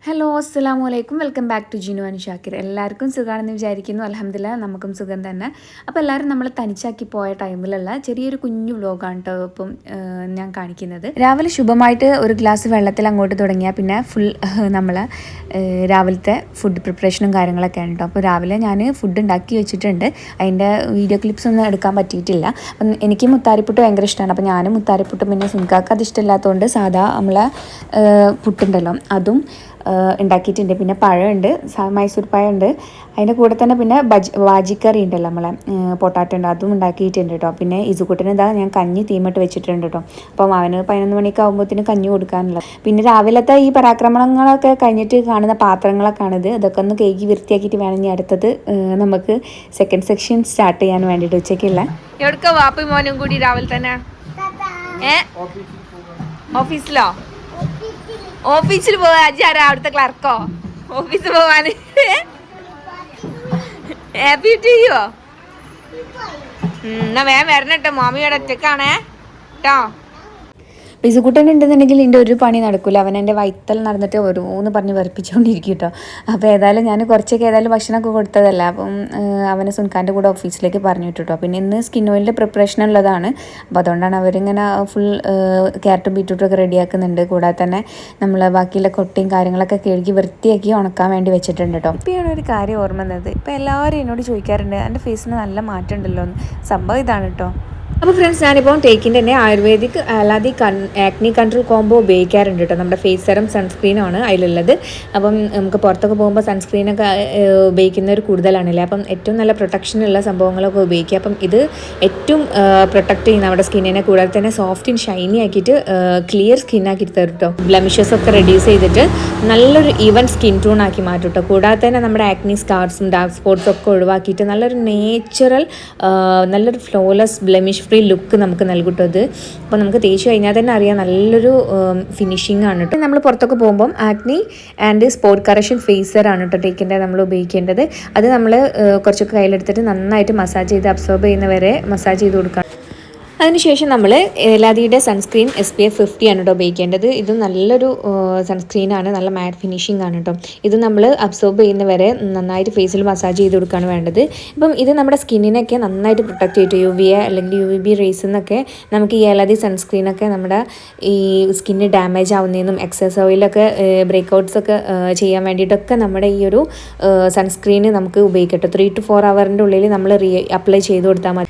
Hello അസ്സലാമു അലൈക്കും welcome back to Jinu and Shakir. എല്ലാവർക്കും സുഖമാണെന്ന് വിചാരിക്കുന്നു. അൽഹംദുലില്ലാ നമുക്കും സുഖം തന്നെ. അപ്പോൾ എല്ലാവരും നമ്മൾ തനിച്ചാക്കി പോയ ടൈമിലുള്ള ചെറിയൊരു കുഞ്ഞു വ്ലോഗാണ് കേട്ടോ ഇപ്പം ഞാൻ കാണിക്കുന്നത്. രാവിലെ ശുഭമായിട്ട് ഒരു ഗ്ലാസ് വെള്ളത്തിൽ അങ്ങോട്ട് തുടങ്ങിയാൽ പിന്നെ ഫുൾ നമ്മൾ രാവിലത്തെ ഫുഡ് പ്രിപ്പറേഷനും കാര്യങ്ങളൊക്കെയാണ് കേട്ടോ. അപ്പോൾ രാവിലെ ഞാൻ ഫുഡ് ഉണ്ടാക്കി വെച്ചിട്ടുണ്ട്. അതിൻ്റെ വീഡിയോ ക്ലിപ്സ് ഒന്നും എടുക്കാൻ പറ്റിയിട്ടില്ല. അപ്പം എനിക്ക് മുത്താരിപ്പുട്ട് ഭയങ്കര ഇഷ്ടമാണ്. അപ്പോൾ ഞാനും മുത്താരിപ്പുട്ടും പിന്നെ സുൻകാക്ക് അത് ഇഷ്ടമില്ലാത്തതുകൊണ്ട് സാധാ നമ്മളെ പുട്ടുണ്ടല്ലോ അതും ഉണ്ടാക്കിയിട്ടുണ്ട്. പിന്നെ പഴമുണ്ട്, മൈസൂർ പഴമുണ്ട്. അതിൻ്റെ കൂടെ തന്നെ പിന്നെ വാജിക്കറി ഉണ്ടല്ലോ നമ്മളെ പൊട്ടാറ്റോ ഉണ്ട്, അതും ഉണ്ടാക്കിയിട്ടുണ്ട് കേട്ടോ. പിന്നെ ഇസുക്കുട്ടിന് ഇതാ ഞാൻ കഞ്ഞി തീമിട്ട് വെച്ചിട്ടുണ്ട് കേട്ടോ. അപ്പം അവന് 11 മണിയൊക്കെ ആകുമ്പോഴത്തേന് കഞ്ഞി കൊടുക്കാനുള്ളത്. പിന്നെ രാവിലത്തെ ഈ പരാക്രമണങ്ങളൊക്കെ കഴിഞ്ഞിട്ട് കാണുന്ന പാത്രങ്ങളൊക്കെയാണിത്. ഇതൊക്കെ ഒന്ന് കേക്ക് വൃത്തിയാക്കിയിട്ട് വേണം ഇനി അടുത്തത് നമുക്ക് സെക്കൻഡ് സെക്ഷൻ സ്റ്റാർട്ട് ചെയ്യാൻ വേണ്ടിയിട്ട് ഉച്ചയ്ക്കുള്ള. എവിടേക്കാ വാപ്പയും മോനും കൂടി രാവിലെ തന്നെ ഓഫീസിലോ? ഓഫീസിൽ പോവാ അജാരാ അവിടുത്തെ ക്ലർക്കോ? ഓഫീസിൽ പോവാന് ഹാപ്പി ചെയ്യോ? എന്നാ വേഗം വരണട്ടോ, മാമിയുടെ ഒറ്റക്കാണേ കേട്ടോ. പിസുക്കുട്ടൻ ഉണ്ടെന്നുണ്ടെങ്കിൽ ഇതിൻ്റെ ഒരു പണി നടക്കില്ല. അവൻ എൻ്റെ വൈത്തൽ നടന്നിട്ട് ഓരോന്ന് പറഞ്ഞ് വെറുപ്പിച്ചുകൊണ്ടിരിക്കും കേട്ടോ. അപ്പോൾ ഏതായാലും ഞാൻ കുറച്ചൊക്കെ ഏതായാലും ഭക്ഷണമൊക്കെ കൊടുത്തതല്ല. അപ്പം അവനെ സുൻഖാൻ്റെ കൂടെ ഓഫീസിലേക്ക് പറഞ്ഞു വിട്ടു കേട്ടോ. പിന്നെ ഇന്ന് സ്കിൻ ഓയിലിൻ്റെ പ്രിപ്പറേഷൻ ഉള്ളതാണ്. അപ്പോൾ അതുകൊണ്ടാണ് അവരിങ്ങനെ ഫുൾ ക്യാരറ്റും ബീറ്റ്റൂട്ടും ഒക്കെ റെഡിയാക്കുന്നുണ്ട്. കൂടാതെ തന്നെ നമ്മൾ ബാക്കിയുള്ള കൊട്ടയും കാര്യങ്ങളൊക്കെ കഴുകി വൃത്തിയാക്കി ഉണക്കാൻ വേണ്ടി വെച്ചിട്ടുണ്ട് കേട്ടോ. ഇപ്പോഴാണ് ഒരു കാര്യം ഓർമ്മ വന്നത്. ഇപ്പോൾ എല്ലാവരും എന്നോട് ചോദിക്കാറുണ്ട് എൻ്റെ ഫേസിന് നല്ല മാറ്റം ഉണ്ടല്ലോ എന്ന്. സംഭവം ഇതാണ് കേട്ടോ. അപ്പോൾ ഫ്രണ്ട്സ്, ഞാനിപ്പോൾ ടേക്കിൻ്റെ തന്നെ ആയുർവേദിക് അല്ലാതെ ആക്നി കൺട്രോൾ കോംബോ ഉപയോഗിക്കാറുണ്ട് കേട്ടോ. നമ്മുടെ ഫേസ് സെറം സൺസ്ക്രീനാണ് അതിലുള്ളത്. അപ്പം നമുക്ക് പുറത്തൊക്കെ പോകുമ്പോൾ സൺസ്ക്രീനൊക്കെ ഉപയോഗിക്കുന്നവർ കൂടുതലാണല്ലേ. അപ്പം ഏറ്റവും നല്ല പ്രൊട്ടക്ഷനുള്ള സംഭവങ്ങളൊക്കെ ഉപയോഗിക്കുക. അപ്പം ഇത് ഏറ്റവും പ്രൊട്ടക്റ്റ് ചെയ്യുന്ന നമ്മുടെ സ്കിന്നിനെ, കൂടാതെ തന്നെ സോഫ്റ്റ് ആൻഡ് ഷൈനി ആക്കിയിട്ട് ക്ലിയർ സ്കിന്നാക്കിയിട്ട് തരും കേട്ടോ. ബ്ലെമിഷസ് ഒക്കെ റെഡ്യൂസ് ചെയ്തിട്ട് നല്ലൊരു ഈവൻ സ്കിൻ ടോൺ ആക്കി മാറ്റും കേട്ടോ. കൂടാതെ തന്നെ നമ്മുടെ ആക്നി സ്കാർസും ഡാർക്ക് സ്പോട്ട്സും ഒക്കെ ഒഴിവാക്കിയിട്ട് നല്ലൊരു നേച്ചുറൽ നല്ലൊരു ഫ്ലോലെസ് ബ്ലെമിഷ് ഫ്രീ ലുക്ക് നമുക്ക് നൽകും അത്. അപ്പോൾ നമുക്ക് തേച്ച് കഴിഞ്ഞാൽ തന്നെ അറിയാം നല്ലൊരു ഫിനിഷിംഗ് ആണ് കേട്ടോ. നമ്മൾ പുറത്തൊക്കെ പോകുമ്പം ആക്നി ആൻഡ് സ്പോട്ട് കറക്ഷൻ ഫേസറാണ് കേട്ടോ ടേക്കിൻ്റെ നമ്മൾ ഉപയോഗിക്കേണ്ടത്. അത് നമ്മൾ കുറച്ചൊക്കെ കയ്യിലെടുത്തിട്ട് നന്നായിട്ട് മസാജ് ചെയ്ത് അബ്സോർബ് ചെയ്യുന്നവരെ മസാജ് ചെയ്ത് കൊടുക്കണം. അതിനുശേഷം നമ്മൾ ഏലാദിയുടെ സൺസ്ക്രീൻ SPF 50 ആണ് കേട്ടോ ഉപയോഗിക്കേണ്ടത്. ഇത് നല്ലൊരു സൺസ്ക്രീനാണ്, നല്ല മാറ്റ് ഫിനിഷിംഗ് ആണ് കേട്ടോ. ഇത് നമ്മൾ അബ്സോർബ് ചെയ്യുന്നവരെ നന്നായിട്ട് ഫേസിൽ മസാജ് ചെയ്ത് കൊടുക്കുകയാണ് വേണ്ടത്. ഇപ്പം ഇത് നമ്മുടെ സ്കിന്നിനൊക്കെ നന്നായിട്ട് പ്രൊട്ടക്റ്റ് ചെയ്തിട്ട് UVA അല്ലെങ്കിൽ UVB റേസിൽ നിന്നൊക്കെ നമുക്ക് ഈ ഏലാദി സൺസ്ക്രീനൊക്കെ നമ്മുടെ ഈ സ്കിന്ന് ഡാമേജ് ആവുന്നതിനും എക്സസ് ഓയിലൊക്കെ ബ്രേക്ക്ഔട്ട്സ് ഒക്കെ ചെയ്യാൻ വേണ്ടിയിട്ടൊക്കെ നമ്മുടെ ഈ ഒരു സൺസ്ക്രീന് നമുക്ക് ഉപയോഗിക്കട്ടെ. 3 to 4 hours ഉള്ളിൽ നമ്മൾ അപ്ലൈ ചെയ്ത് കൊടുത്താൽ മതി.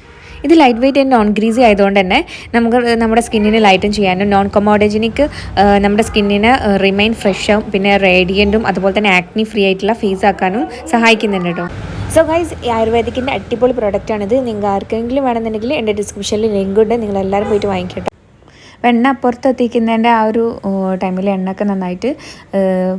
ഇത് light weight and non greasy ആയതുകൊണ്ട് തന്നെ നമുക്ക് നമ്മുടെ സ്കിന്നിന് ലൈറ്റൻ ചെയ്യാനും നോൺ കൊമോഡജനിക്ക് നമ്മുടെ സ്കിന്നിന് റിമൈൻ ഫ്രഷും പിന്നെ റേഡിയൻറ്റും അതുപോലെ തന്നെ ആക്നി ഫ്രീ ആയിട്ടുള്ള ഫേസ് ആക്കാനും സഹായിക്കുന്നുണ്ട് കേട്ടോ. സോ ഗൈസ്, ഈ ആയുർവേദിക്കിൻ്റെ അടിപൊളി പ്രോഡക്റ്റാണിത്. നിങ്ങൾക്ക് ആർക്കെങ്കിലും വേണമെന്നുണ്ടെങ്കിൽ എൻ്റെ ഡിസ്ക്രിപ്ഷനിൽ ലിങ്ക് ഉണ്ട്, നിങ്ങളെല്ലാവരും പോയിട്ട് വാങ്ങിക്കട്ടെ. എണ്ണ അപ്പുറത്ത് എത്തിക്കുന്നതിൻ്റെ ആ ഒരു ടൈമിൽ എണ്ണയൊക്കെ നന്നായിട്ട്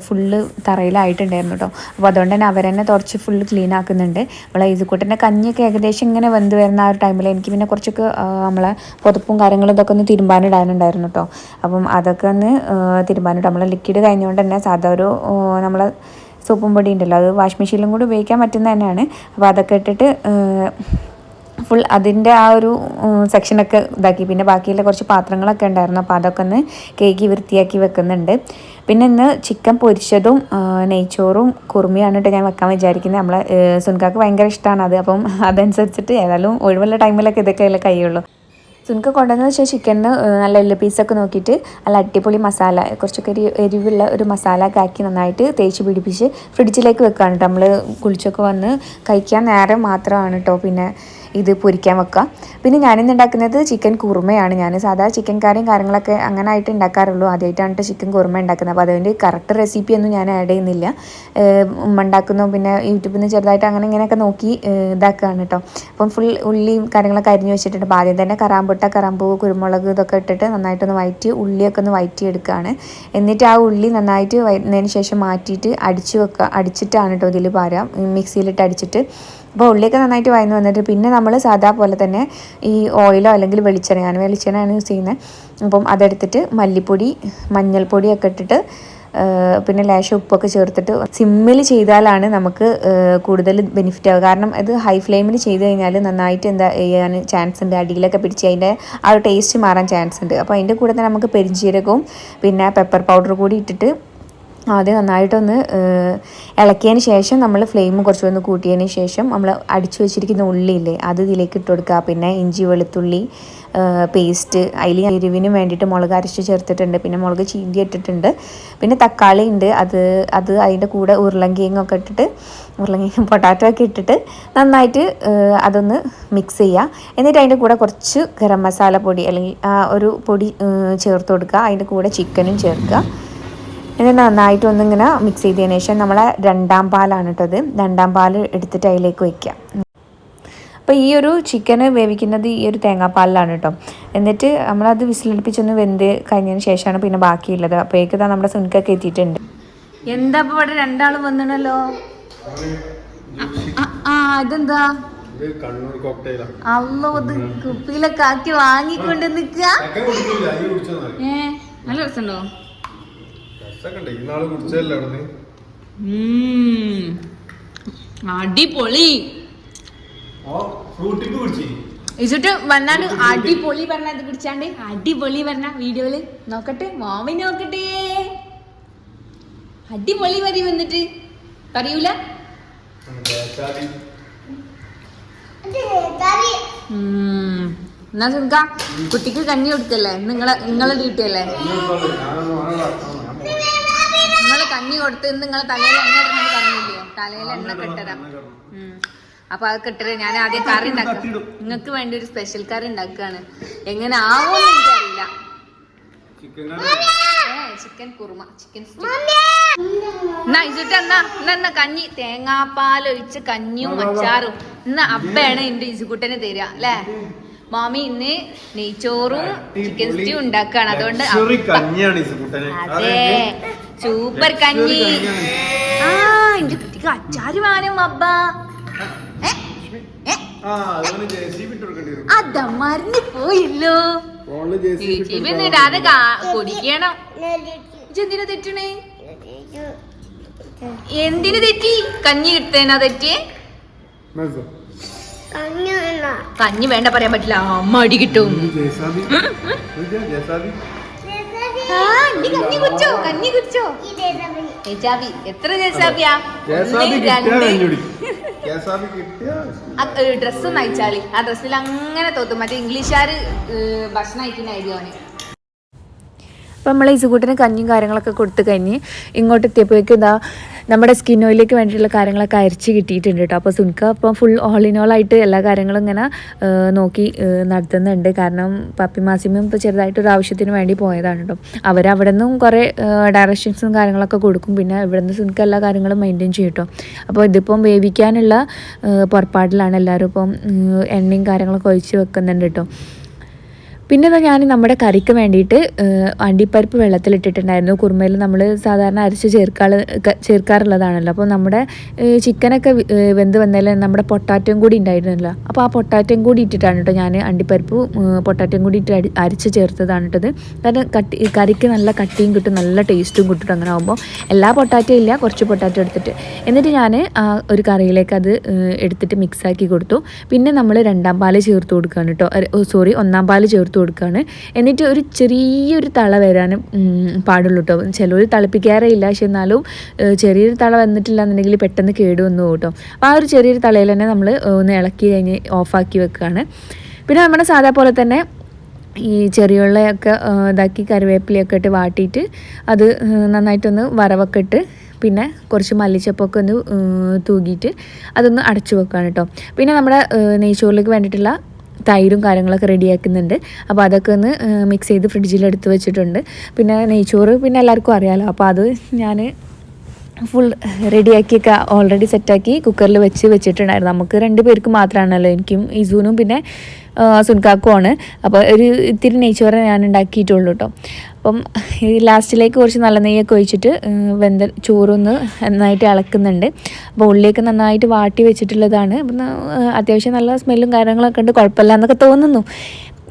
ഫുള്ള് തറയിലായിട്ടുണ്ടായിരുന്നു കേട്ടോ. അപ്പോൾ അതുകൊണ്ട് തന്നെ അവരെന്നെ തുടച്ച് ഫുള്ള് ക്ലീൻ ആക്കുന്നുണ്ട്. നമ്മളെ ഇസുക്കുട്ടൻ്റെ കഞ്ഞിയൊക്കെ ഏകദേശം ഇങ്ങനെ വെന്ത് വരുന്ന ആ ഒരു ടൈമിൽ എനിക്ക് പിന്നെ കുറച്ചൊക്കെ നമ്മളെ പുതപ്പും കാര്യങ്ങളും ഇതൊക്കെ ഒന്ന് തിരുമ്പാനിടാനുണ്ടായിരുന്നു കേട്ടോ. അപ്പം അതൊക്കെ ഒന്ന് തിരുമ്പാനിട്ട് നമ്മളെ ലിക്വിഡ് കഴിഞ്ഞുകൊണ്ട് തന്നെ സാധാ ഒരു നമ്മളെ സോപ്പും പൊടി ഉണ്ടല്ലോ, അത് വാഷ് മെഷീനിലും കൂടി ഉപയോഗിക്കാൻ പറ്റുന്ന തന്നെയാണ്. അപ്പോൾ അതൊക്കെ ഇട്ടിട്ട് ഫുൾ അതിൻ്റെ ആ ഒരു സെക്ഷനൊക്കെ ഇതാക്കി. പിന്നെ ബാക്കിയുള്ള കുറച്ച് പാത്രങ്ങളൊക്കെ ഉണ്ടായിരുന്നു, അപ്പോൾ അതൊക്കെ ഒന്ന് കേക്ക് വൃത്തിയാക്കി വെക്കുന്നുണ്ട്. പിന്നെ ഇന്ന് ചിക്കൻ പൊരിച്ചതും നെയ്ച്ചോറും കുറുമിയാണ് കേട്ടോ ഞാൻ വെക്കാൻ വിചാരിക്കുന്നത്. നമ്മളെ സുൻകാക്ക് ഭയങ്കര ഇഷ്ടമാണ് അത്. അപ്പം അതനുസരിച്ചിട്ട് ഏതായാലും ഒഴിവുള്ള ടൈമിലൊക്കെ ഇതൊക്കെ കഴിയുള്ളൂ. സുൻക കൊണ്ടുവന്ന് വെച്ചാൽ ചിക്കനിന് നല്ല എല്ല് പീസൊക്കെ നോക്കിയിട്ട് നല്ല അടിപൊളി മസാല, കുറച്ചൊക്കെ എരിവുള്ള ഒരു മസാല ഒക്കെ ആക്കി നന്നായിട്ട് തേച്ച് പിടിപ്പിച്ച് ഫ്രിഡ്ജിലേക്ക് വെക്കുകയാണ് കേട്ടോ. നമ്മൾ കുളിച്ചൊക്കെ വന്ന് കഴിക്കാൻ നേരം മാത്രമാണ് കേട്ടോ പിന്നെ ഇത് പൊരിക്കാൻ വെക്കുക. പിന്നെ ഞാനിന്ന് ഉണ്ടാക്കുന്നത് ചിക്കൻ കുറുമയാണ്. ഞാൻ സാധാ ചിക്കൻ കറിയും കാര്യങ്ങളൊക്കെ അങ്ങനെ ആയിട്ട് ഉണ്ടാക്കാറുള്ളൂ. ആദ്യമായിട്ടാണ് കേട്ടോ ചിക്കൻ കുറുമ ഉണ്ടാക്കുന്നത്. അപ്പോൾ അതിൻ്റെ കറക്റ്റ് റെസിപ്പിയൊന്നും ഞാൻ ആഡ് ചെയ്യുന്നില്ല. ഉണ്ടാക്കുന്നു പിന്നെ യൂട്യൂബിൽ നിന്ന് ചെറുതായിട്ട് അങ്ങനെ ഇങ്ങനെയൊക്കെ നോക്കി ഇതാക്കുകയാണ് കേട്ടോ. അപ്പം ഫുൾ ഉള്ളിയും കാര്യങ്ങളൊക്കെ അരിഞ്ഞ് വെച്ചിട്ടുണ്ട്. അപ്പോൾ ആദ്യം തന്നെ കറാമ്പൂവ് കുരുമുളക് ഇതൊക്കെ ഇട്ടിട്ട് നന്നായിട്ടൊന്ന് വഴറ്റി ഉള്ളിയൊക്കെ ഒന്ന് വഴറ്റി എടുക്കുകയാണ്. എന്നിട്ട് ആ ഉള്ളി നന്നായിട്ട് വഴറ്റുന്നതിന് ശേഷം മാറ്റിയിട്ട് അടിച്ചിട്ടാണ് കേട്ടോ ഇതിൽ പാരാം, മിക്സിയിലിട്ട് അടിച്ചിട്ട്. അപ്പോൾ ഉള്ളിയൊക്കെ നന്നായിട്ട് വഴന്ന് വന്നിട്ട് പിന്നെ നമ്മൾ സാധാ പോലെ തന്നെ ഈ ഓയിലോ അല്ലെങ്കിൽ വെളിച്ചെണ്ണ, ഞാൻ വെളിച്ചെണ്ണയാണ് യൂസ് ചെയ്യുന്നത്. അപ്പം അതെടുത്തിട്ട് മല്ലിപ്പൊടി മഞ്ഞൾപ്പൊടിയൊക്കെ ഇട്ടിട്ട് പിന്നെ ലേശം ഉപ്പൊക്കെ ചേർത്തിട്ട് സിമ്മിൽ ചെയ്താലാണ് നമുക്ക് കൂടുതൽ ബെനിഫിറ്റ് ആവുക. കാരണം ഇത് ഹൈ ഫ്ലെയിമിൽ ചെയ്ത് കഴിഞ്ഞാൽ നന്നായിട്ട് എന്താ ചെയ്യാൻ ചാൻസ് ഉണ്ട്, അടിയിലൊക്കെ പിടിച്ച് അതിൻ്റെ ആ ഒരു ടേസ്റ്റ് മാറാൻ ചാൻസ് ഉണ്ട്. അപ്പോൾ അതിൻ്റെ കൂടെ തന്നെ നമുക്ക് പെരിഞ്ജീരകവും പിന്നെ പെപ്പർ പൗഡർ കൂടി ഇട്ടിട്ട് ആദ്യം നന്നായിട്ടൊന്ന് ഇളക്കിയതിന് ശേഷം നമ്മൾ ഫ്ലെയിം കുറച്ചൊന്ന് കൂട്ടിയതിന് ശേഷം നമ്മൾ അടിച്ചു വെച്ചിരിക്കുന്ന ഉള്ളിയില്ലേ അത് ഇതിലേക്ക് ഇട്ട് കൊടുക്കുക. പിന്നെ ഇഞ്ചി വെളുത്തുള്ളി പേസ്റ്റ്, അതിൽ എരിവിന് വേണ്ടിയിട്ട് മുളക് അരച്ച് ചേർത്തിട്ടുണ്ട്, പിന്നെ മുളക് ചീന്തി ഇട്ടിട്ടുണ്ട്, പിന്നെ തക്കാളി ഉണ്ട്, അത് അതിൻ്റെ കൂടെ ഉരുളങ്കിഴങ്ങൊക്കെ ഇട്ടിട്ട് പൊട്ടാറ്റോ ഒക്കെ ഇട്ടിട്ട് നന്നായിട്ട് അതൊന്ന് മിക്സ് ചെയ്യുക. എന്നിട്ട് അതിൻ്റെ കൂടെ കുറച്ച് ഗരം മസാല പൊടി അല്ലെങ്കിൽ ഒരു പൊടി ചേർത്ത് കൊടുക്കുക. അതിൻ്റെ കൂടെ ചിക്കനും ചേർക്കുക. എന്നിട്ട് നന്നായിട്ടൊന്നിങ്ങനെ മിക്സ് ചെയ്തതിന് ശേഷം നമ്മളെ രണ്ടാം പാലാണ് കേട്ടത്, രണ്ടാം പാൽ എടുത്തിട്ട് അതിലേക്ക് വയ്ക്കുക. അപ്പോൾ ഈ ഒരു ചിക്കന് വേവിക്കുന്നത് ഈ ഒരു തേങ്ങാപ്പാലിലാണ് കേട്ടോ. എന്നിട്ട് നമ്മളത് വിസിലടുപ്പിച്ചൊന്ന് വെന്ത് കഴിഞ്ഞതിന് ശേഷമാണ് പിന്നെ ബാക്കിയുള്ളത്. അപ്പോഴേക്ക് നമ്മുടെ സുനിക്കൊക്കെ എത്തിയിട്ടുണ്ട്. എന്താ ഇപ്പോൾ ഇവിടെ രണ്ടാളും വന്നിണല്ലോ. ഇതെന്താ അല്ലോ, ഇത് കുപ്പിയിലൊക്കെ ആക്കി വാങ്ങിക്കൊണ്ട് നിൽക്കുക. നല്ല രസമുണ്ടോ? അടിപൊളി. ഇച്ചിട്ട് വന്നാണ് അടിപൊളി പറഞ്ഞ ഇത് കുടിച്ചാണ്ട് അടിപൊളി പറഞ്ഞ വീഡിയോയില് നോക്കട്ടെ, മാമി നോക്കട്ടെ. അടിപൊളി വരി വന്നിട്ട് പറയൂല. എന്നാ സുൽക്ക കുട്ടിക്ക് കഞ്ഞി കൊടുക്കല്ലേ, നിങ്ങളെ ഡ്യൂട്ടിയല്ലേ. നിങ്ങള് കഞ്ഞി കൊടുത്ത് നിങ്ങളെ തലയിൽ എണ്ണ ഇടണം പറഞ്ഞില്ലയോ, തലയിൽ എണ്ണ കെട്ടരാം. അപ്പൊ അത് കെട്ടര് ഞാൻ ആദ്യം കറി ഉണ്ടാക്കാം. നിങ്ങൾക്ക് വേണ്ടി ഒരു സ്പെഷ്യൽ കറി ഉണ്ടാക്കുകയാണ്. എങ്ങനെ ആവുമെന്ന് എനിക്കറിയില്ല. ചിക്കൻ കുറുമ, ചിക്കൻ എന്നാ ഇച്ചിട്ട് എന്നാ കഞ്ഞി തേങ്ങാപ്പാലൊഴിച്ച് കഞ്ഞിയും അച്ചാറും ഇന്ന് അബ്ബയാണ് എന്റെ ഇസുകുട്ടന് തരിക അല്ലേ. മാമി ഇന്ന് നെയ്ച്ചോറും ചിക്കൻ സ്റ്റൂ ഉണ്ടാക്കാണ്. അതുകൊണ്ട് അതെ, സൂപ്പർ കഞ്ഞി. എന്റെ കുട്ടിക്ക് അച്ചാറ് വേണം അബ്ബ. അതാ മറിഞ്ഞു പോയല്ലോ. ഇടാതെ പൊടിക്കണം. എന്തിനാ തെറ്റണേ? എന്തിനു തെറ്റി? കഞ്ഞി കിട്ടേനാ തെറ്റിയേ? കഞ്ഞി വേണ്ട പറയാൻ പറ്റില്ല, അമ്മ അടി കിട്ടും. കഞ്ഞി കുടിച്ചോ, കഞ്ഞി കുടിച്ചോ. എത്ര ജേസാബിയാ? ഡ്രസ്സൊന്നും അയച്ചാളി. ആ ഡ്രസ്സിൽ അങ്ങനെ തോത്തും മറ്റേ ഇംഗ്ലീഷുകാർ ഭക്ഷണം അയക്കുന്ന ഐഡിയ. അപ്പോൾ നമ്മൾ ഇസുകൂട്ടിന് കഞ്ഞിയും കാര്യങ്ങളൊക്കെ കൊടുത്തു കഴിഞ്ഞ് ഇങ്ങോട്ട് എത്തിയപ്പോഴേക്കും ഇതാ നമ്മുടെ സ്കിൻ ഓയിലേക്ക് വേണ്ടിയിട്ടുള്ള കാര്യങ്ങളൊക്കെ അരിച്ച് കിട്ടിയിട്ടുണ്ട് കേട്ടോ. അപ്പോൾ സുനിക്ക അപ്പം ഫുൾ ഓൾ ഇൻ ഓൾ ആയിട്ട് എല്ലാ കാര്യങ്ങളും ഇങ്ങനെ നോക്കി നടത്തുന്നുണ്ട്. കാരണം പപ്പി മാസിമും ഇപ്പോൾ ചെറുതായിട്ടൊരു ആവശ്യത്തിന് വേണ്ടി പോയതാണ് കേട്ടോ. അവരവിടെ നിന്നും കുറേ ഡയറക്ഷൻസും കാര്യങ്ങളൊക്കെ കൊടുക്കും. പിന്നെ ഇവിടെ നിന്ന് സുനിക്ക എല്ലാ കാര്യങ്ങളും മെയിൻറ്റെയിൻ ചെയ്യും കേട്ടോ. അപ്പോൾ ഇതിപ്പം വേവിക്കാനുള്ള പുറപ്പാടിലാണ് എല്ലാവരും. ഇപ്പം എണ്ണയും കാര്യങ്ങളൊക്കെ ഒഴിച്ച് വെക്കുന്നുണ്ട് കേട്ടോ. പിന്നെ ഞാൻ നമ്മുടെ കറിക്ക് വേണ്ടിയിട്ട് അണ്ടിപ്പരിപ്പ് വെള്ളത്തിലിട്ടിട്ടുണ്ടായിരുന്നു. കുറുമയിൽ നമ്മൾ സാധാരണ അരച്ച് ചേർക്കാറുള്ളതാണല്ലോ. അപ്പോൾ നമ്മുടെ ചിക്കനൊക്കെ വെന്ത് വന്നതിൽ നമ്മുടെ പൊട്ടാറ്റോയും കൂടി ഉണ്ടായിരുന്നല്ലോ. അപ്പോൾ ആ പൊട്ടാറ്റോയും കൂടി ഇട്ടിട്ടാണ് കേട്ടോ ഞാൻ അണ്ടിപ്പരിപ്പ് പൊട്ടാറ്റോയും കൂടി ഇട്ട് അരച്ച് ചേർത്തതാണ് കേട്ടത്. കാരണം കറിക്ക് നല്ല കട്ടിയും കിട്ടും, നല്ല ടേസ്റ്റും കിട്ടും. അങ്ങനെ ആകുമ്പോൾ എല്ലാ പൊട്ടാറ്റോ ഇല്ല, കുറച്ച് പൊട്ടാറ്റോ എടുത്തിട്ട് എന്നിട്ട് ഞാൻ ആ ഒരു കറിയിലേക്ക് അത് എടുത്തിട്ട് മിക്സാക്കി കൊടുത്തു. പിന്നെ നമ്മൾ രണ്ടാം പാല് ചേർത്ത് കൊടുക്കുകയാണ് കേട്ടോ. ഒന്നാം പാല് ചേർത്ത് കൊടുക്കുകയാണ്. എന്നിട്ട് ഒരു ചെറിയൊരു തള വരാനും പാടുള്ളൂ കേട്ടോ. ചിലർ തിളപ്പിക്കാറേ ഇല്ല, പക്ഷെ എന്നാലും ചെറിയൊരു തള വന്നിട്ടില്ല എന്നുണ്ടെങ്കിൽ പെട്ടെന്ന് കേടുവന്നു കേട്ടോ. അപ്പോൾ ആ ഒരു ചെറിയൊരു തളയിൽ തന്നെ നമ്മൾ ഒന്ന് ഇളക്കി കഴിഞ്ഞ് ഓഫാക്കി വെക്കുകയാണ്. പിന്നെ നമ്മുടെ സാധാ പോലെ തന്നെ ഈ ചെറിയുള്ളിയൊക്കെ ഇതാക്കി കറിവേപ്പിലയൊക്കെ ഇട്ട് വാട്ടിയിട്ട് അത് നന്നായിട്ടൊന്ന് വറവൊക്കെ ഇട്ട് പിന്നെ കുറച്ച് മല്ലിച്ചപ്പൊക്കെ ഒന്ന് തൂക്കിയിട്ട് അതൊന്ന് അടച്ചു വെക്കുകയാണ് കേട്ടോ. പിന്നെ നമ്മുടെ നെയ്ച്ചോറിലേക്ക് വേണ്ടിയിട്ടുള്ള തൈരും കാര്യങ്ങളൊക്കെ റെഡിയാക്കുന്നുണ്ട്. അപ്പോൾ അതൊക്കെ ഒന്ന് മിക്സ് ചെയ്ത് ഫ്രിഡ്ജിലെടുത്ത് വെച്ചിട്ടുണ്ട്. പിന്നെ നെയ്ച്ചോറ് പിന്നെ എല്ലാവർക്കും അറിയാമല്ലോ. അപ്പോൾ അത് ഞാൻ ഫുൾ റെഡിയാക്കിയൊക്കെ ഓൾറെഡി സെറ്റാക്കി കുക്കറിൽ വെച്ചിട്ടുണ്ടായിരുന്നു. നമുക്ക് 2 പേർക്ക് മാത്രമാണല്ലോ, എനിക്കും ഇസൂനും പിന്നെ സുൻകാക്കുമാണ്. അപ്പോൾ ഒരു ഇത്തിരി നെയ്ച്ചോറ് ഞാൻ ഉണ്ടാക്കിയിട്ടുള്ളൂ കേട്ടോ. അപ്പം ഈ ലാസ്റ്റിലേക്ക് കുറച്ച് നല്ല നെയ്യൊക്കെ ഒഴിച്ചിട്ട് വെന്ത ചോറൊന്ന് നന്നായിട്ട് ഇളക്കുന്നുണ്ട്. അപ്പോൾ ഉള്ളിലേക്ക് നന്നായിട്ട് വാട്ടി വെച്ചിട്ടുള്ളതാണ്. അപ്പം അത്യാവശ്യം നല്ല സ്മെല്ലും കാര്യങ്ങളൊക്കെ ഉണ്ട്, കുഴപ്പമില്ല എന്നൊക്കെ തോന്നുന്നു.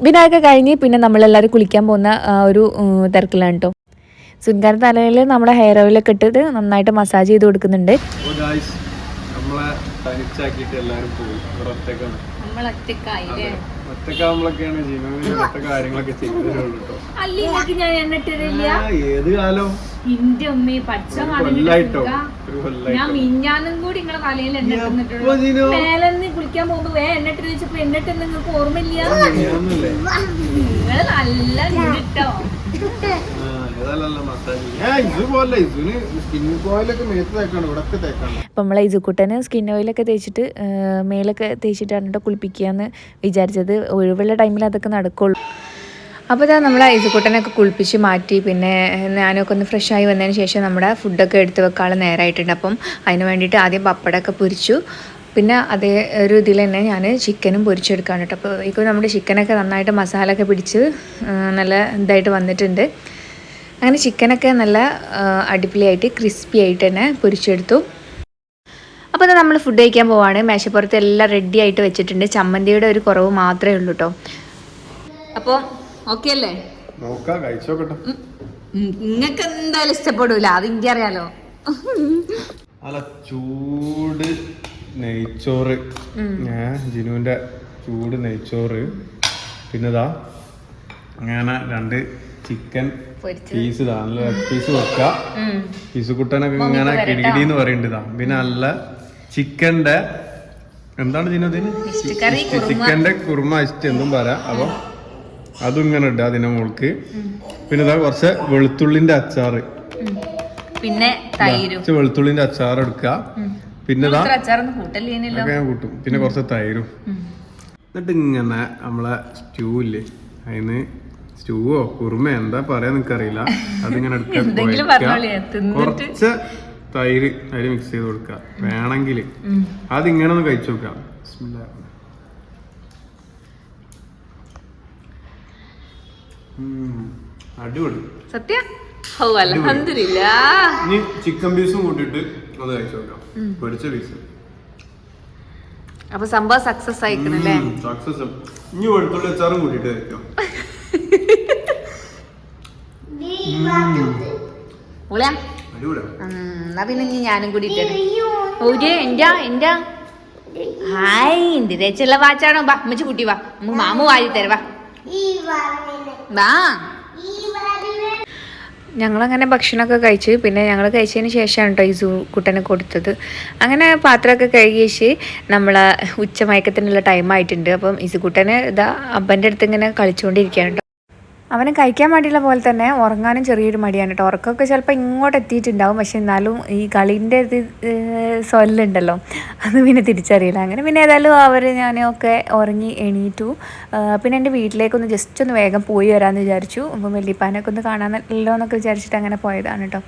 പിന്നെ അതൊക്കെ കഴിഞ്ഞ് പിന്നെ നമ്മളെല്ലാവരും കുളിക്കാൻ പോകുന്ന ഒരു തിരക്കിലാണ് കേട്ടോ. സുൻകാരൻ തലയിൽ നമ്മുടെ ഹെയർ ഓയിലൊക്കെ ഇട്ടിട്ട് നന്നായിട്ട് മസാജ് ചെയ്ത് കൊടുക്കുന്നുണ്ട്. ഒറ്റക്കാവുമ്പോഴൊക്കെയാണ് ജീവിതത്തെ കാര്യങ്ങളൊക്കെ ചെയ്തു തരുള്ളൂ കേട്ടോ. അല്ലെങ്കിൽ ഞാൻ എണ്ണിട്ടില്ല ഏത് കാലം ഇന്റെ ഉമ്മ പച്ച ഞാൻ മിഞ്ഞാനും കൂടി നിങ്ങളെ തലയിൽ എണ്ണിട്ടുള്ളൂ. മേലെന്ന് കുളിക്കാൻ പോകുമ്പോ വേ എണ്ണിട്ട് ചോദിച്ചപ്പോ എന്നിട്ട് നിങ്ങൾക്ക് ഓർമ്മയില്ല. നിങ്ങള് നല്ല ഇട്ടോ അപ്പം നമ്മളെ ഇസുക്കുട്ടന് സ്കിൻ ഓയിലൊക്കെ തേച്ചിട്ട് മേലൊക്കെ തേച്ചിട്ടാണ് കുളിപ്പിക്കുകയെന്ന് വിചാരിച്ചത്. ഒഴിവുള്ള ടൈമിൽ അതൊക്കെ നടക്കുള്ളൂ. അപ്പോൾ ഇതാ നമ്മളെ ഇസുക്കുട്ടനൊക്കെ കുളിപ്പിച്ച് മാറ്റി. പിന്നെ ഞാനൊക്കെ ഒന്ന് ഫ്രഷായി വന്നതിന് ശേഷം നമ്മുടെ ഫുഡൊക്കെ എടുത്ത് വെക്കാനുള്ള നേരമായിട്ടുണ്ട്. അപ്പം അതിന് വേണ്ടിയിട്ട് ആദ്യം പപ്പടമൊക്കെ പൊരിച്ചു. പിന്നെ അതേ ഒരു ഇതിൽ തന്നെ ഞാൻ ചിക്കനും പൊരിച്ചെടുക്കാണ് കേട്ടോ. അപ്പോൾ ഇപ്പോൾ നമ്മുടെ ചിക്കനൊക്കെ നന്നായിട്ട് മസാലയൊക്കെ പിടിച്ച് നല്ല ഇതായിട്ട് വന്നിട്ടുണ്ട്. അങ്ങനെ ചിക്കനൊക്കെ നല്ല അടിപൊളിയായിട്ട് ക്രിസ്പി ആയിട്ട് തന്നെ പൊരിച്ചെടുത്തു. അപ്പോൾ അത് നമ്മൾ ഫുഡ് കഴിക്കാൻ പോവാണ്. മേശപ്പുറത്ത് എല്ലാം റെഡി ആയിട്ട് വെച്ചിട്ടുണ്ട്. ചമ്മന്തിയുടെ ഒരു കുറവ് മാത്രമേ ഉള്ളൂ കേട്ടോ. അപ്പോൾ ഓക്കെ അല്ലേ? നിങ്ങൾക്ക് എന്തായാലും ഇഷ്ടപ്പെടൂല, അത് എനിക്കറിയാലോ. അല്ല ചൂട് നെയ്ച്ചോറ്, ജിനുവിന്റെ ചൂട് നെയ്ച്ചോറ്, പിന്നെതാ അങ്ങനെ 2 ചിക്കൻ പീസ് നല്ല പീസ് വെക്ക. പീസ് കുട്ടനൊക്കെ ഇങ്ങനെ കിടികിടിന്ന് പറയുന്നുണ്ട്. പിന്നെ നല്ല ചിക്കന്റെ എന്താണ് ജിനുദിന് ചിക്കന്റെ കുറുമ ഇഷ്ടം എന്നും പറയാം. അപ്പൊ അതും ഇങ്ങനെ ഇടുക അതിന്റെ മുകൾക്ക്. പിന്നെ ഇതാ കുറച്ച് വെളുത്തുള്ളിന്റെ അച്ചാറ്, പിന്നെ വെളുത്തുള്ളിന്റെ അച്ചാർ എടുക്കുക. പിന്നെ ഞാൻ കൂട്ടും. പിന്നെ കുറച്ച് തൈരും. എന്നിട്ട് ഇങ്ങനെ നമ്മളെ സ്റ്റൂ ഇല്ലേ, അതിന് സ്റ്റൂവോ കുറുമ എന്താ പറയാ നിനക്കറിയില്ല, അതിങ്ങനെ എടുക്കുക. കുറച്ച് തൈര് അതിൽ മിക്സ് ചെയ്ത് കൊടുക്കുക. വേണമെങ്കിൽ അതിങ്ങനെ ഒന്ന് കഴിച്ചു നോക്കാം. അടിപൊളി സത്യം. ഇനി ചിക്കൻ പീസും കൂട്ടിട്ട് അത് കഴിച്ചു നോക്കാം. പൊരിച്ച പീസ്. അപ്പൊ സംഭവം സക്സസ് ആയിക്കണല്ലേ? സക്സസ്. ഇനി വെളുത്തുള്ളി അച്ചാറും കൂട്ടിട്ട് കഴിക്കാം. എന്നാ പിന്നെ ഞാനും കൂടി ഹായ് എന്ത് തേച്ചുള്ള വാച്ചാണോ? ബാ അമ്മച്ച് കുട്ടി വാ, മാമു വാരി തരവാ. ഞങ്ങളങ്ങനെ ഭക്ഷണമൊക്കെ കഴിച്ച് പിന്നെ ഞങ്ങൾ കഴിച്ചതിന് ശേഷമാണ് കേട്ടോ ഈ കുട്ടനെ കൊടുത്തത്. അങ്ങനെ പാത്രമൊക്കെ കഴുകിയേച്ച് നമ്മൾ ഉച്ചമയക്കത്തിനുള്ള ടൈമായിട്ടുണ്ട്. അപ്പം ഇസുക്കുട്ടന് ഇതാ അപ്പൻ്റെ അടുത്ത് ഇങ്ങനെ കളിച്ചുകൊണ്ടിരിക്കുകയാണ് കേട്ടോ. അവന് കഴിക്കാൻ മടിയുള്ള പോലെ തന്നെ ഉറങ്ങാനും ചെറിയൊരു മടിയാണ് കേട്ടോ. ഉറക്കമൊക്കെ ചിലപ്പോൾ ഇങ്ങോട്ട് എത്തിയിട്ടുണ്ടാവും, പക്ഷെ എന്നാലും ഈ കളീൻ്റെ ഇത് സ്വല്ലുണ്ടല്ലോ, അത് പിന്നെ തിരിച്ചറിയില്ല. അങ്ങനെ പിന്നെ ഏതായാലും ഞാനൊക്കെ ഉറങ്ങി എണീറ്റു. പിന്നെ എൻ്റെ വീട്ടിലേക്കൊന്ന് ജസ്റ്റ് ഒന്ന് വേഗം പോയി വരാമെന്ന് വിചാരിച്ചു. അപ്പം വല്യപ്പാനൊക്കെ ഒന്ന് കാണാനല്ലോ എന്നൊക്കെ വിചാരിച്ചിട്ട് അങ്ങനെ പോയതാണ് കേട്ടോ.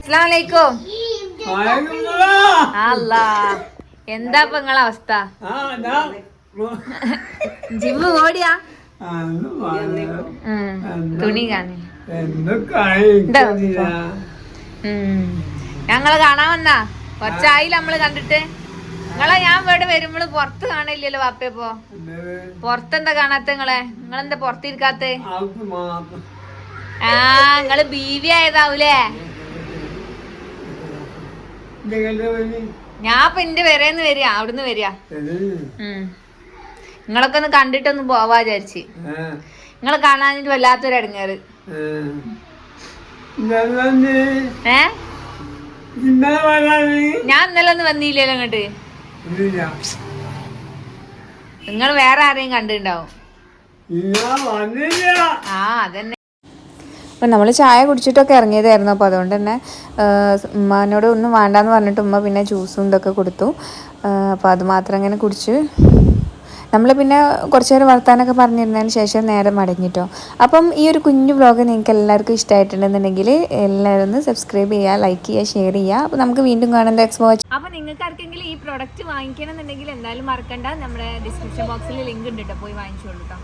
അസ്സലാമലൈക്കും. എന്താ ഇപ്പൊ നിങ്ങളെ അവസ്ഥ? ജിമ്മ് ഓടിയാ തുണി കാണി ഞങ്ങള് കാണാൻ വന്നാ കുറച്ചായില്ല നമ്മള് കണ്ടിട്ട്. നിങ്ങളെ ഞാൻ ഇവിടെ വരുമ്പോള് പുറത്ത് കാണില്ലല്ലോ വാപ്പയപ്പോ. പുറത്തെന്താ കാണാത്ത നിങ്ങളെന്താ പുറത്തിരിക്കാത്ത? നിങ്ങള് ബീവി ആയതാവൂലേ? ഞാൻ ഇപ്പൊ എന്റെ വരേന്ന് വരിക, അവിടുന്ന് വരിക. നിങ്ങളൊക്കെ ഒന്ന് കണ്ടിട്ടൊന്ന് പോവാ വിചാരിച്ച്. നിങ്ങളെ കാണാനിട്ട് വല്ലാത്തൊരു അടങ്ങാറ്. ഞാൻ ഇന്നലെ ഒന്നും വന്നില്ലല്ലോ ഇങ്ങോട്ട്. നിങ്ങൾ വേറെ ആരെയും കണ്ടിട്ടുണ്ടാവും. അതന്നെ. അപ്പം നമ്മൾ ചായ കുടിച്ചിട്ടൊക്കെ ഇറങ്ങിയതായിരുന്നു. അപ്പോൾ അതുകൊണ്ട് തന്നെ ഉമ്മാനോട് ഒന്നും വേണ്ടാന്ന് പറഞ്ഞിട്ട് ഉമ്മ പിന്നെ ജ്യൂസും ഇതൊക്കെ കൊടുത്തു. അപ്പോൾ അത് മാത്രം ഇങ്ങനെ കുടിച്ച് നമ്മൾ പിന്നെ കുറച്ച് നേരം വർത്താനൊക്കെ പറഞ്ഞിരുന്നതിന് ശേഷം നേരെ മടങ്ങിട്ടോ. അപ്പം ഈ ഒരു കുഞ്ഞു വ്ലോഗ് നിങ്ങൾക്ക് എല്ലാവർക്കും ഇഷ്ടമായിട്ടുണ്ടെന്നുണ്ടെങ്കിൽ എല്ലാവരും ഒന്ന് സബ്സ്ക്രൈബ് ചെയ്യുക, ലൈക്ക് ചെയ്യുക, ഷെയർ ചെയ്യുക. അപ്പോൾ നമുക്ക് വീണ്ടും കാണാൻ എക്സ്പോ. അപ്പോൾ നിങ്ങൾക്ക് ആർക്കെങ്കിലും ഈ പ്രോഡക്റ്റ് വാങ്ങിക്കണം എന്നുണ്ടെങ്കിൽ എന്തായാലും മറക്കണ്ട, നമ്മുടെ ഡിസ്ക്രിപ്ഷൻ ബോക്സിൽ ലിങ്ക് ഉണ്ട് കേട്ടോ, പോയി വാങ്ങിച്ചോളൂ കേട്ടോ.